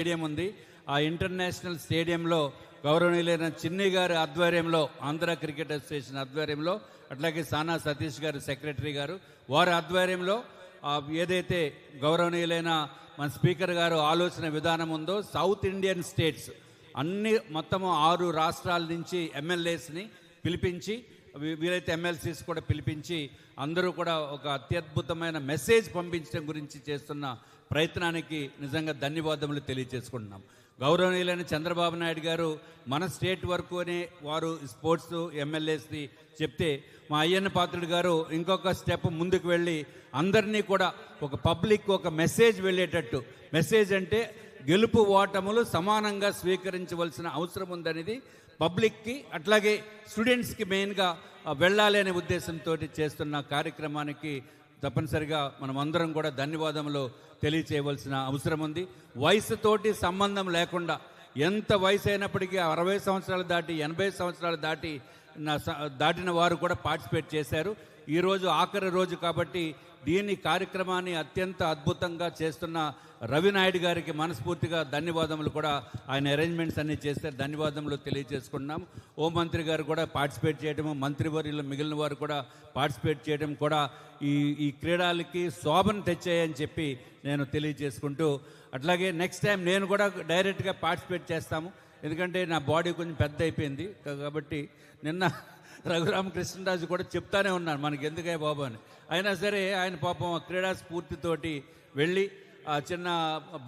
Stadium ఉంది. ఆ international స్టేడియంలో గౌరవనీయులైన చిన్ని గారి ఆధ్వర్యంలో, ఆంధ్ర క్రికెట్ అసోసియేషన్ ఆధ్వర్యంలో, అట్లాగే సానా సతీష్ గారు సెక్రటరీ గారు, వారి ఆధ్వర్యంలో ఏదైతే గౌరవనీయులైన మన స్పీకర్ గారు ఆలోచన విధానం ఉందో, సౌత్ ఇండియన్ స్టేట్స్ అన్ని మొత్తము 6 రాష్ట్రాల నుంచి ఎమ్మెల్యేస్ని పిలిపించి, వీలైతే ఎమ్మెల్సీస్ కూడా పిలిపించి అందరూ కూడా ఒక అత్యద్భుతమైన మెసేజ్ పంపించడం గురించి చేస్తున్న ప్రయత్నానికి నిజంగా ధన్యవాదములు తెలియజేసుకుంటున్నాం. గౌరవనీయులైన చంద్రబాబు నాయుడు గారు మన స్టేట్ వరకునే వారు స్పోర్ట్స్ ఎమ్మెల్యేస్ని చెప్తే, మా అయ్యన్న పాత్రుడు గారు ఇంకొక స్టెప్ ముందుకు వెళ్ళి అందరినీ కూడా ఒక పబ్లిక్ ఒక మెసేజ్ వెళ్ళేటట్టు, మెసేజ్ అంటే గెలుపు ఓటములు సమానంగా స్వీకరించవలసిన అవసరం ఉందనేది పబ్లిక్కి అట్లాగే స్టూడెంట్స్కి మెయిన్గా వెళ్ళాలి అనే ఉద్దేశంతో చేస్తున్న కార్యక్రమానికి తప్పనిసరిగా మనం అందరం కూడా ధన్యవాదములు తెలియచేయవలసిన అవసరం ఉంది. వయసుతోటి సంబంధం లేకుండా ఎంత వయసు అయినప్పటికీ 60 సంవత్సరాలు దాటి 80 సంవత్సరాలు దాటిన వారు కూడా పార్టిసిపేట్ చేశారు. ఈరోజు ఆఖరి రోజు కాబట్టి దీని కార్యక్రమాన్ని అత్యంత అద్భుతంగా చేస్తున్న రవినాయుడు గారికి మనస్ఫూర్తిగా ధన్యవాదములు కూడా, ఆయన అరేంజ్మెంట్స్ అన్నీ చేస్తే ధన్యవాదములు తెలియజేసుకున్నాం. హోంమంత్రి గారు కూడా పార్టిసిపేట్ చేయడము, మంత్రివర్యులు మిగిలిన వారు కూడా పార్టిసిపేట్ చేయడం కూడా ఈ క్రీడలకి శోభను తెచ్చాయని చెప్పి నేను తెలియజేసుకుంటూ, అట్లాగే నెక్స్ట్ టైం నేను కూడా డైరెక్ట్గా పార్టిసిపేట్ చేస్తాము. ఎందుకంటే నా బాడీ కొంచెం పెద్ద అయిపోయింది కాబట్టి. నిన్న రఘురామకృష్ణరాజు కూడా చెప్తానే ఉన్నాను మనకి ఎందుకే బాబు అని. అయినా సరే ఆయన పాపం క్రీడా స్ఫూర్తితోటి వెళ్ళి చిన్న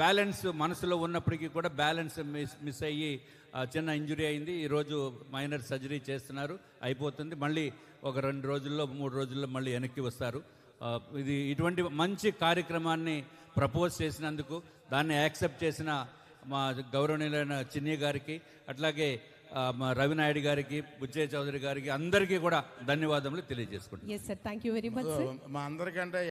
బ్యాలెన్స్ మనసులో ఉన్నప్పటికీ కూడా బ్యాలెన్స్ మిస్ అయ్యి చిన్న ఇంజురీ అయింది. ఈరోజు మైనర్ సర్జరీ చేస్తున్నారు, అయిపోతుంది. మళ్ళీ ఒక 2 రోజుల్లో 3 రోజుల్లో మళ్ళీ వెనక్కి వస్తారు. ఇటువంటి మంచి కార్యక్రమాన్ని ప్రపోజ్ చేసినందుకు, దాన్ని యాక్సెప్ట్ చేసిన మా గౌరవనీయులైన చిన్ని గారికి, అట్లాగే మా రవినాయుడు గారికి, బుచ్చయ్య చౌదరి గారికి, అందరికీ కూడా ధన్యవాదములు తెలియజేసుకుంటాం. మా అందరికంటే